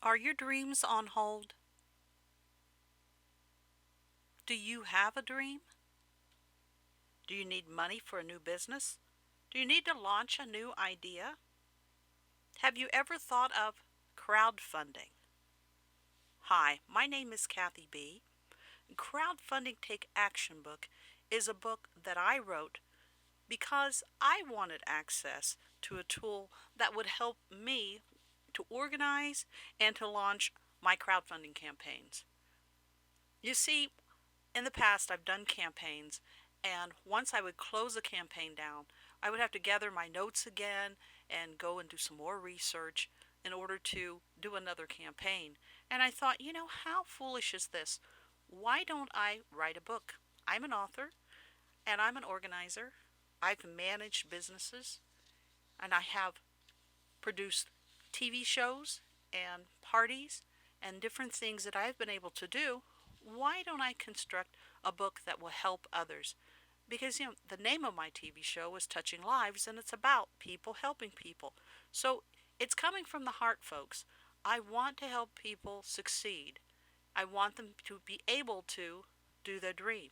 Are your dreams on hold? Do you have a dream? Do you need money for a new business? Do you need to launch a new idea? Have you ever thought of crowdfunding? Hi, my name is Kathy B. Crowdfunding Take Action Book is a book that I wrote because I wanted access to a tool that would help me to organize and to launch my crowdfunding campaigns. You see, in the past, I've done campaigns, and once I would close a campaign down, I would have to gather my notes again and go and do some more research in order to do another campaign. And I thought, how foolish is this? Why don't I write a book? I'm an author and I'm an organizer. I've managed businesses and I have produced TV shows and parties and different things that I've been able to do. Why don't I construct a book that will help others? Because, the name of my TV show is Touching Lives, and it's about people helping people. So it's coming from the heart, folks. I want to help people succeed. I want them to be able to do their dream.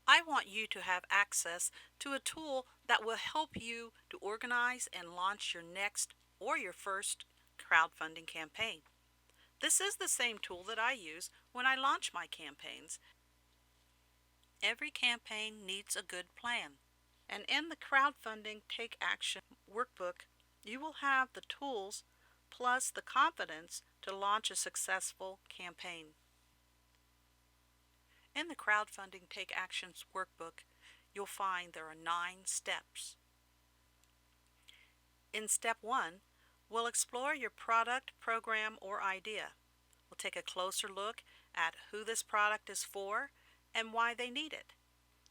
I want you to have access to a tool that will help you to organize and launch your next or your first crowdfunding campaign. This is the same tool that I use when I launch my campaigns. Every campaign needs a good plan. And in the Crowdfunding Take Action Workbook, you will have the tools plus the confidence to launch a successful campaign. In the Crowdfunding Take Actions Workbook, you'll find there are 9 steps. In step 1, we'll explore your product, program, or idea. We'll take a closer look at who this product is for and why they need it,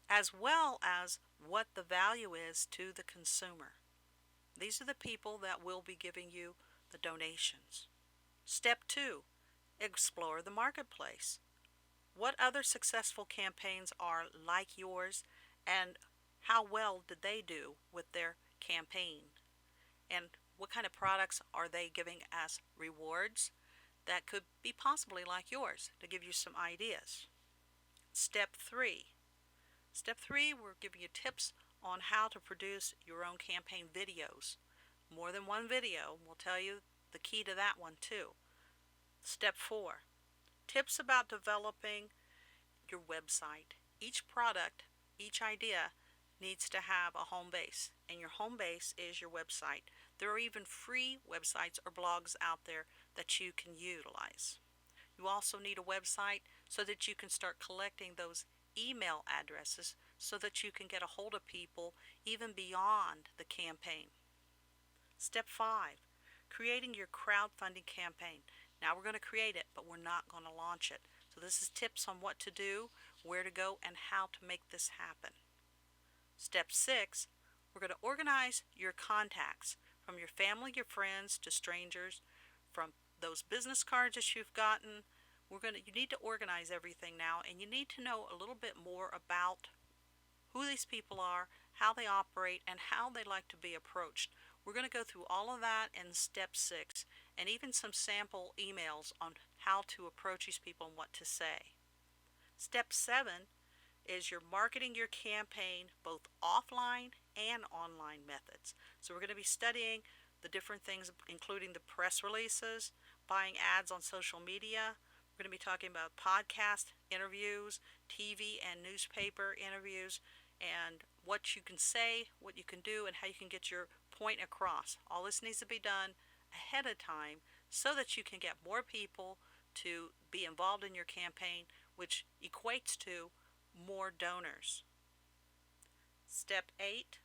as well as what the value is to the consumer. These are the people that will be giving you the donations. Step 2, explore the marketplace. What other successful campaigns are like yours, and how well did they do with their campaign? And what kind of products are they giving as rewards that could be possibly like yours, to give you some ideas. Step 3. Step 3, we're giving you tips on how to produce your own campaign videos. More than one video. We'll tell you the key to that one too. Step 4. Tips about developing your website. Each product, each idea needs to have a home base, and your home base is your website. There are even free websites or blogs out there that you can utilize. You also need a website so that you can start collecting those email addresses so that you can get a hold of people even beyond the campaign. Step 5, creating your crowdfunding campaign. Now we're going to create it, but we're not going to launch it. So this is tips on what to do, where to go, and how to make this happen. Step 6, we're going to organize your contacts, from your family, your friends, to strangers, from those business cards that you've gotten. You need to organize everything now, and you need to know a little bit more about who these people are, how they operate, and how they like to be approached. We're going to go through all of that in step 6, and even some sample emails on how to approach these people and what to say. Step 7 is you're marketing your campaign both offline and online methods. So we're going to be studying the different things, including the press releases, buying ads on social media. We're going to be talking about podcast interviews, TV and newspaper interviews, and what you can say, what you can do, and how you can get your point across. All this needs to be done ahead of time so that you can get more people to be involved in your campaign, which equates to more donors. Step 8,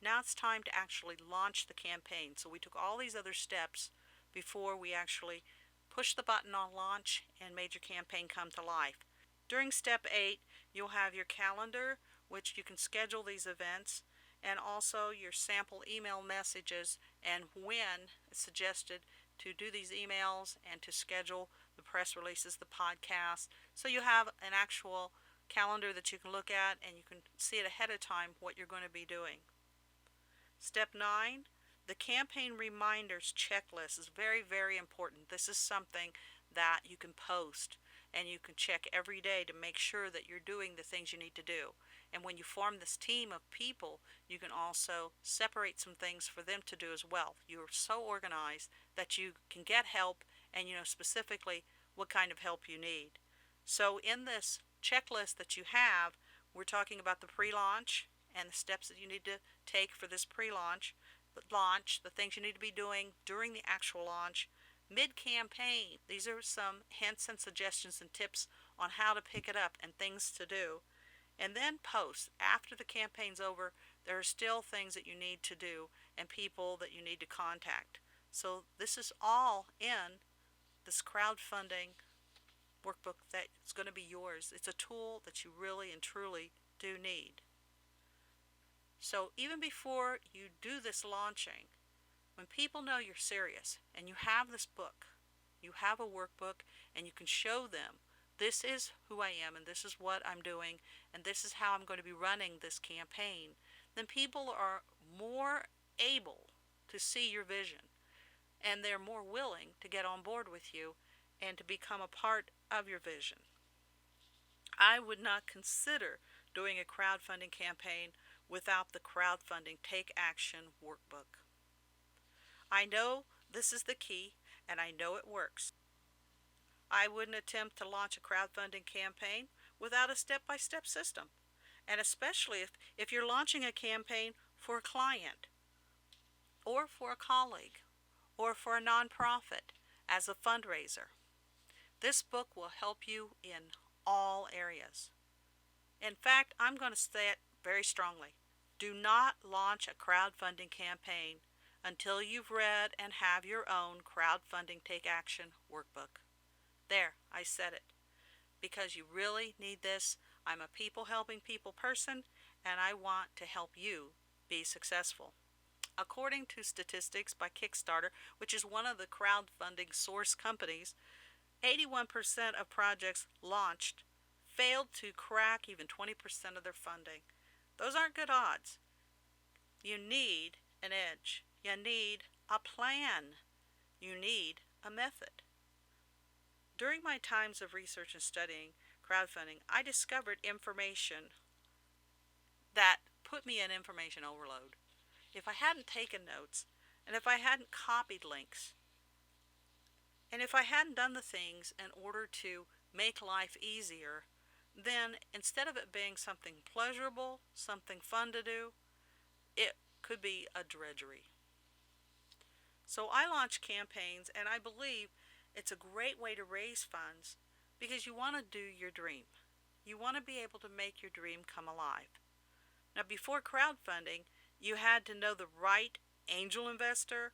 now it's time to actually launch the campaign. So we took all these other steps before we actually pushed the button on launch and made your campaign come to life. During step 8, you'll have your calendar, which you can schedule these events, and also your sample email messages and when it's suggested to do these emails and to schedule the press releases, the podcasts. So you have an actual calendar that you can look at, and you can see it ahead of time what you're going to be doing. Step 9, The campaign reminders checklist is very, very important. This is something that you can post and you can check every day to make sure that you're doing the things you need to do. And when you form this team of people, you can also separate some things for them to do as well. You're so organized that you can get help and you know specifically what kind of help you need. So in this checklist that you have, we're talking about the pre-launch and the steps that you need to take for this pre-launch, the launch, the things you need to be doing during the actual launch, mid-campaign. These are some hints and suggestions and tips on how to pick it up and things to do. And then post. After the campaign's over, there are still things that you need to do and people that you need to contact. So this is all in this crowdfunding workbook that's going to be yours. It's a tool that you really and truly do need. So even before you do this launching, when people know you're serious and you have this book, you have a workbook, and you can show them this is who I am and this is what I'm doing and this is how I'm going to be running this campaign, then people are more able to see your vision and they're more willing to get on board with you and to become a part of your vision. I would not consider doing a crowdfunding campaign without the Crowdfunding Take Action Workbook. I know this is the key and I know it works. I wouldn't attempt to launch a crowdfunding campaign without a step-by-step system, and especially if you're launching a campaign for a client or for a colleague or for a nonprofit as a fundraiser. This book will help you in all areas. In fact, I'm going to say it very strongly. Do not launch a crowdfunding campaign until you've read and have your own Crowdfunding Take Action Workbook. There, I said it. Because you really need this. I'm a people helping people person, and I want to help you be successful. According to statistics by Kickstarter, which is one of the crowdfunding source companies, 81% of projects launched failed to crack even 20% of their funding. Those aren't good odds. You need an edge. You need a plan. You need a method. During my times of research and studying crowdfunding, I discovered information that put me in information overload. If I hadn't taken notes, and if I hadn't copied links, and if I hadn't done the things in order to make life easier, then instead of it being something pleasurable, something fun to do, it could be a drudgery. So I launch campaigns, and I believe it's a great way to raise funds because you want to do your dream. You want to be able to make your dream come alive. Now, before crowdfunding, you had to know the right angel investor,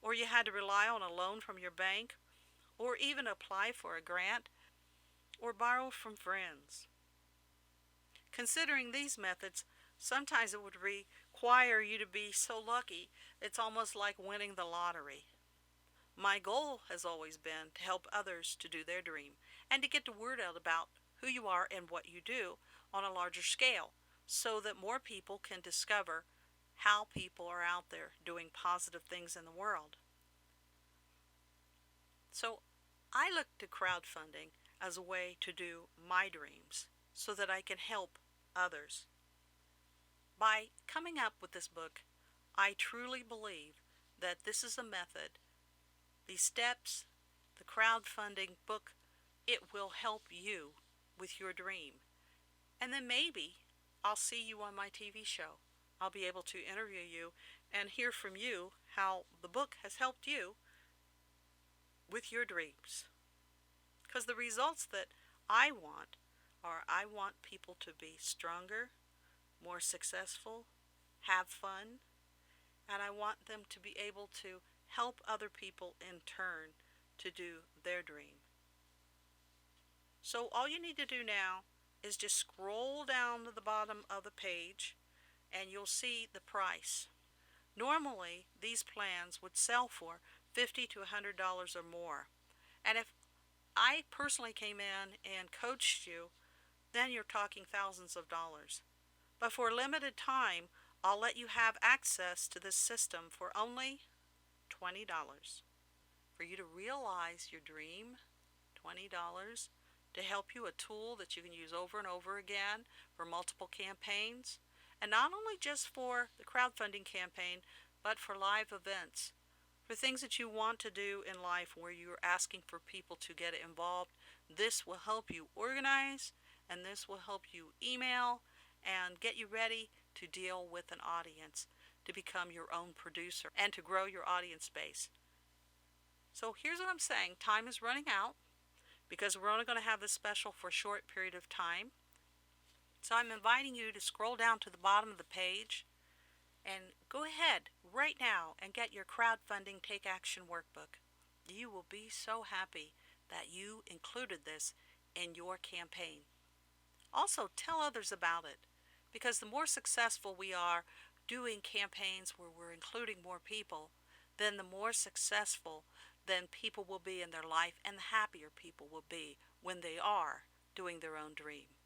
or you had to rely on a loan from your bank, or even apply for a grant, or borrow from friends. Considering these methods, sometimes it would require you to be so lucky it's almost like winning the lottery. My goal has always been to help others to do their dream and to get the word out about who you are and what you do on a larger scale so that more people can discover how people are out there doing positive things in the world. So I look to crowdfunding as a way to do my dreams so that I can help others. By coming up with this book, I truly believe that this is a method. These steps, the crowdfunding book, it will help you with your dream. And then maybe I'll see you on my TV show. I'll be able to interview you and hear from you how the book has helped you with your dreams. Because the results that I want are I want people to be stronger, more successful, have fun, and I want them to be able to help other people in turn to do their dream. So all you need to do now is just scroll down to the bottom of the page and you'll see the price. Normally these plans would sell for $50 to $100 or more. And if I personally came in and coached you, then you're talking thousands of dollars. But for a limited time, I'll let you have access to this system for only $20 for you to realize your dream. $20 to help you, a tool that you can use over and over again for multiple campaigns, and not only just for the crowdfunding campaign, but for live events, for things that you want to do in life where you're asking for people to get involved. This will help you organize, and this will help you email and get you ready to deal with an audience, to become your own producer, and to grow your audience base. So here's what I'm saying. Time is running out because we're only going to have this special for a short period of time. So I'm inviting you to scroll down to the bottom of the page and go ahead right now and get your crowdfunding Take Action Workbook. You will be so happy that you included this in your campaign. Also, tell others about it, because the more successful we are doing campaigns where we're including more people, then the more successful then people will be in their life, and the happier people will be when they are doing their own dream.